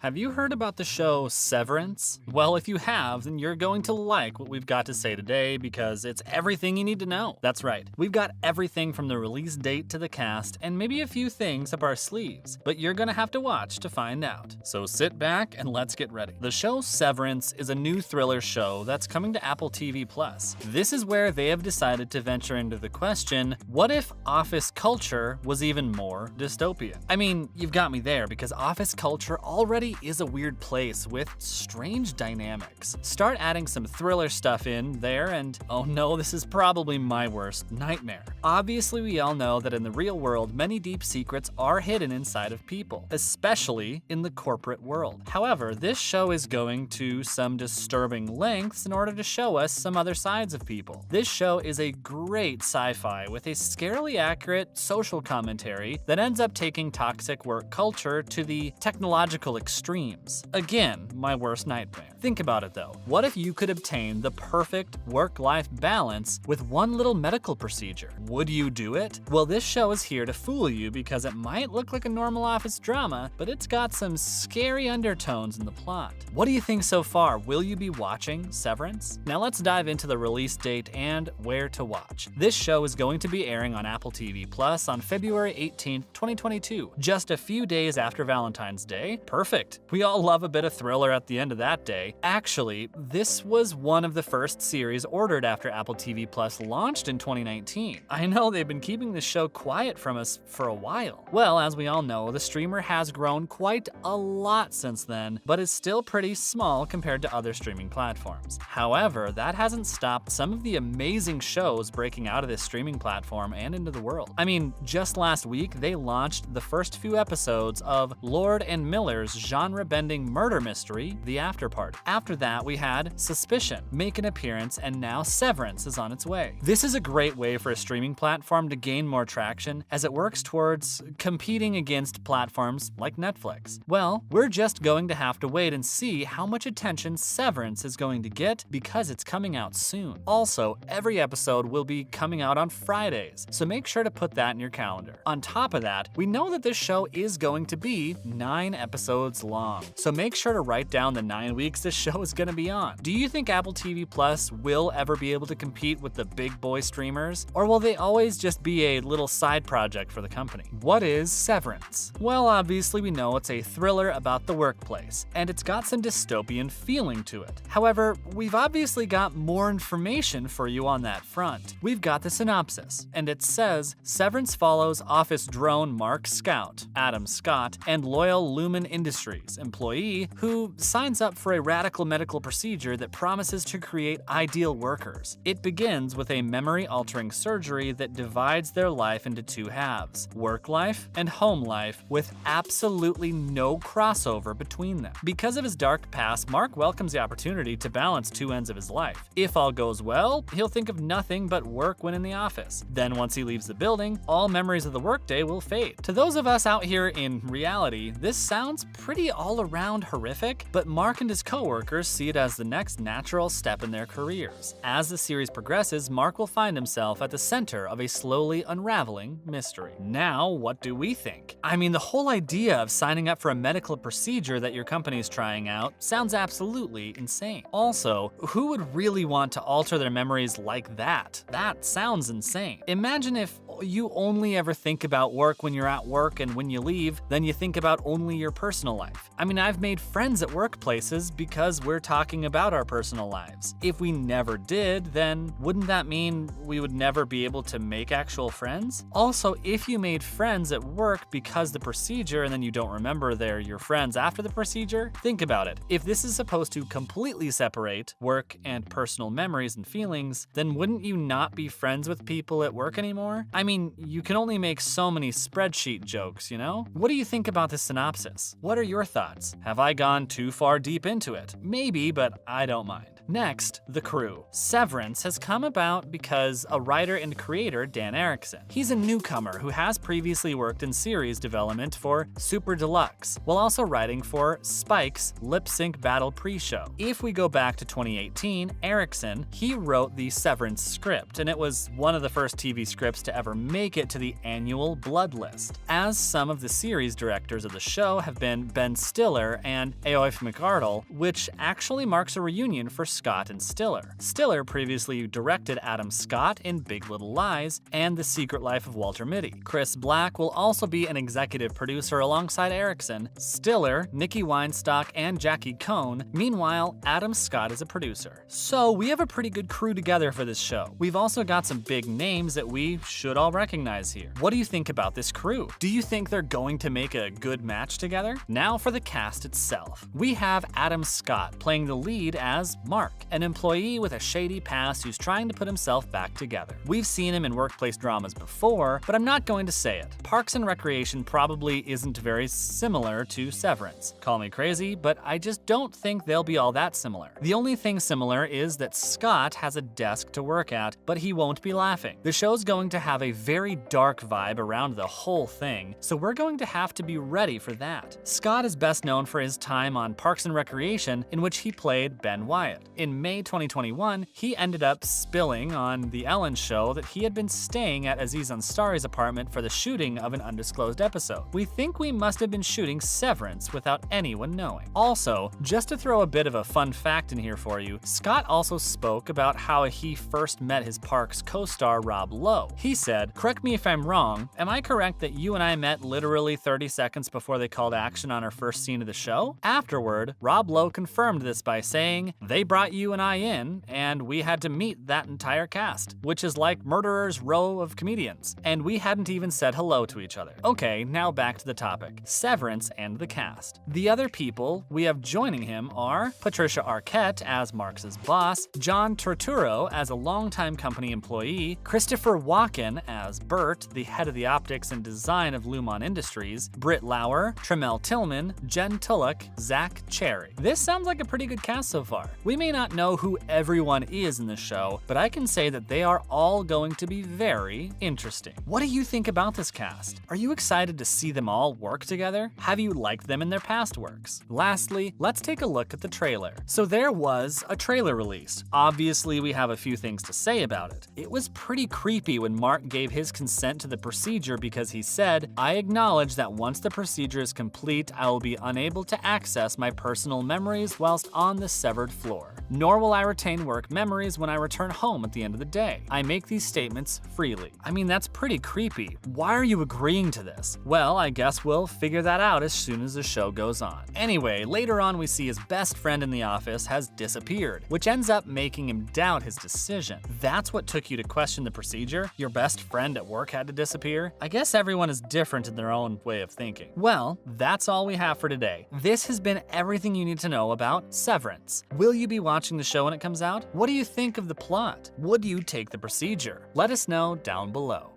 Have you heard about the show Severance? Well, if you have, then you're going to like what we've got to say today because it's everything you need to know. That's right, we've got everything from the release date to the cast and maybe a few things up our sleeves, but you're gonna have to watch to find out. So sit back and let's get ready. The show Severance is a new thriller show that's coming to Apple TV+. This is where they have decided to venture into the question, what if office culture was even more dystopian? I mean, you've got me there because office culture already is a weird place with strange dynamics. Start adding some thriller stuff in there and oh no, this is probably my worst nightmare. Obviously, we all know that in the real world, many deep secrets are hidden inside of people, especially in the corporate world. However, this show is going to some disturbing lengths in order to show us some other sides of people. This show is a great sci-fi with a scarily accurate social commentary that ends up taking toxic work culture to the technological extremes. Again, my worst nightmare. Think about it though. What if you could obtain the perfect work-life balance with one little medical procedure? Would you do it? Well, this show is here to fool you because it might look like a normal office drama, but it's got some scary undertones in the plot. What do you think so far? Will you be watching Severance? Now let's dive into the release date and where to watch. This show is going to be airing on Apple TV Plus on February 18th, 2022, just a few days after Valentine's Day. Perfect. We all love a bit of thriller at the end of that day. Actually, this was one of the first series ordered after Apple TV Plus launched in 2019. I know they've been keeping this show quiet from us for a while. Well, as we all know, the streamer has grown quite a lot since then, but is still pretty small compared to other streaming platforms. However, that hasn't stopped some of the amazing shows breaking out of this streaming platform and into the world. I mean, just last week, they launched the first few episodes of Lord and Miller's genre-bending murder mystery, The Afterparty. After that, we had Suspicion make an appearance, and now Severance is on its way. This is a great way for a streaming platform to gain more traction as it works towards competing against platforms like Netflix. Well, we're just going to have to wait and see how much attention Severance is going to get because it's coming out soon. Also, every episode will be coming out on Fridays, so make sure to put that in your calendar. On top of that, we know that this show is going to be 9 episodes long, so make sure to write down the 9 weeks this show is gonna be on. Do you think Apple TV Plus will ever be able to compete with the big boy streamers, or will they always just be a little side project for the company? What is Severance? Well, obviously we know it's a thriller about the workplace, and it's got some dystopian feeling to it. However, we've obviously got more information for you on that front. We've got the synopsis, and it says, Severance follows office drone Mark Scout, Adam Scott, and loyal Lumen Industries employee who signs up for a radical medical procedure that promises to create ideal workers. It begins with a memory-altering surgery that divides their life into 2 halves, work life and home life, with absolutely no crossover between them. Because of his dark past, Mark welcomes the opportunity to balance 2 ends of his life. If all goes well, he'll think of nothing but work when in the office. Then once he leaves the building, all memories of the workday will fade. To those of us out here in reality, this sounds pretty all-around horrific, but Mark and his coworkers see it as the next natural step in their careers. As the series progresses, Mark will find himself at the center of a slowly unraveling mystery. Now, what do we think? I mean, the whole idea of signing up for a medical procedure that your company's trying out sounds absolutely insane. Also, who would really want to alter their memories like that? That sounds insane. Imagine if you only ever think about work when you're at work, and when you leave, then you think about only your personal life. I mean, I've made friends at workplaces because we're talking about our personal lives. If we never did, then wouldn't that mean we would never be able to make actual friends? Also, if you made friends at work because the procedure and then you don't remember they're your friends after the procedure, think about it. If this is supposed to completely separate work and personal memories and feelings, then wouldn't you not be friends with people at work anymore? I mean, you can only make so many spreadsheet jokes, you know? What do you think about this synopsis? What are your thoughts? Have I gone too far deep into it? Maybe, but I don't mind. Next, the crew. Severance has come about because a writer and creator, Dan Erickson. He's a newcomer who has previously worked in series development for Super Deluxe, while also writing for Spike's Lip Sync Battle pre-show. If we go back to 2018, Erickson, he wrote the Severance script, and it was one of the first TV scripts to ever make it to the annual Blood List. As some of the series directors of the show have been Ben Stiller and Eoin McArdle, which actually marks a reunion for Scott and Stiller. Stiller previously directed Adam Scott in Big Little Lies and The Secret Life of Walter Mitty. Chris Black will also be an executive producer alongside Erickson, Stiller, Nikki Weinstock, and Jackie Cohn. Meanwhile, Adam Scott is a producer. So we have a pretty good crew together for this show. We've also got some big names that we should all recognize here. What do you think about this crew? Do you think they're going to make a good match together? Now for the cast itself. We have Adam Scott playing the lead as Mark, an employee with a shady past who's trying to put himself back together. We've seen him in workplace dramas before, but I'm not going to say it. Parks and Recreation probably isn't very similar to Severance. Call me crazy, but I just don't think they'll be all that similar. The only thing similar is that Scott has a desk to work at, but he won't be laughing. The show's going to have a very dark vibe around the whole thing, so we're going to have to be ready for that. Scott is best known for his time on Parks and Recreation, in which he played Ben Wyatt. In May 2021, he ended up spilling on The Ellen Show that he had been staying at Aziz Ansari's apartment for the shooting of an undisclosed episode. We think we must have been shooting Severance without anyone knowing. Also, just to throw a bit of a fun fact in here for you, Scott also spoke about how he first met his Parks co-star Rob Lowe. He said, "Correct me if I'm wrong, am I correct that you and I met literally 30 seconds before they called action on our first scene of the show?" Afterward, Rob Lowe confirmed this by saying, "They brought you and I in, and we had to meet that entire cast, which is like Murderer's Row of comedians, and we hadn't even said hello to each other." Okay, now back to the topic, Severance and the cast. The other people we have joining him are Patricia Arquette as Mark's boss, John Turturro as a longtime company employee, Christopher Walken as Bert, the head of the optics and design of Lumon Industries, Britt Lauer, Tremel Tillman, Jen Tulloch, Zach Cherry. This sounds like a pretty good cast so far. We may not know who everyone is in the show, but I can say that they are all going to be very interesting. What do you think about this cast? Are you excited to see them all work together? Have you liked them in their past works? Lastly, let's take a look at the trailer. So there was a trailer released. Obviously, we have a few things to say about it. It was pretty creepy when Mark gave his consent to the procedure because he said, "I acknowledge that once the procedure is complete, I will be unable to access my personal memories whilst on the severed floor. Nor will I retain work memories when I return home at the end of the day. I make these statements freely." I mean, that's pretty creepy. Why are you agreeing to this? Well, I guess we'll figure that out as soon as the show goes on. Anyway, later on we see his best friend in the office has disappeared, which ends up making him doubt his decision. That's what took you to question the procedure? Your best friend at work had to disappear? I guess everyone is different in their own way of thinking. Well, that's all we have for today. This has been everything you need to know about Severance. Will you be watching the show when it comes out? What do you think of the plot? Would you take the procedure? Let us know down below.